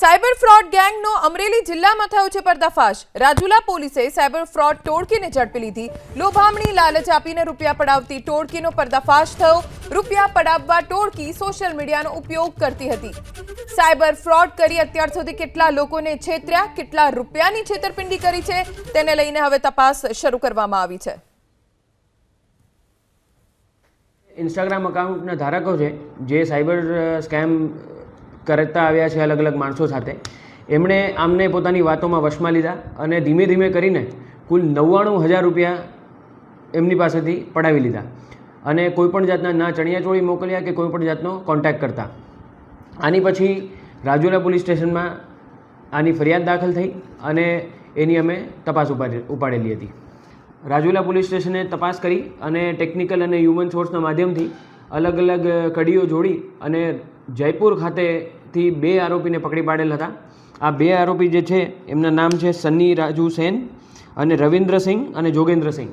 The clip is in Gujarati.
સાયબર ફ્રોડ ગેંગનો અમરેલી જિલ્લામાં થયો છે પર્દાફાશ। રાજુલા પોલીસે સાયબર ફ્રોડ ટોળકીને ઝડપી લીધી। લોભામણી લાલચ આપીને રૂપિયા પડાવતી ટોળકીનો પર્દાફાશ થયો। રૂપિયા પડાવવા ટોળકી સોશિયલ મીડિયાનો ઉપયોગ કરતી હતી। સાયબર ફ્રોડ કરી અત્યાર સુધી કેટલા લોકોને છેતર્યા, કેટલા રૂપિયાની છેતરપિંડી કરી છે તેને લઈને હવે તપાસ શરૂ કરવામાં આવી છે। ઇન્સ્ટાગ્રામ અકાઉન્ટના ધારકો છે જે સાયબર સ્કેમ કરતા આવ્યા છે અલગ અલગ માણસો સાથે। એમણે આમને પોતાની વાતોમાં વશમાં લીધા અને ધીમે ધીમે કરીને કુલ 99,000 રૂપિયા એમની પાસેથી પડાવી લીધા અને કોઈપણ જાતના ના ચણિયાચોળી મોકલ્યા કે કોઈપણ જાતનો કોન્ટેક્ટ કરતા। આની પછી રાજુલા પોલીસ સ્ટેશનમાં આની ફરિયાદ દાખલ થઈ અને એની અમે તપાસ ઉપાડેલી હતી। રાજુલા પોલીસ સ્ટેશને તપાસ કરી અને ટેકનિકલ અને હ્યુમન સોર્સના માધ્યમથી અલગ અલગ કડીઓ જોડી અને જયપુર ખાતેથી 2 આરોપીને પકડી પાડેલ હતા। આ 2 આરોપી જે છે એમના નામ છે સન્ની રાજુ સેન અને રવિન્દ્રસિંહ અને જોગેન્દ્રસિંહ।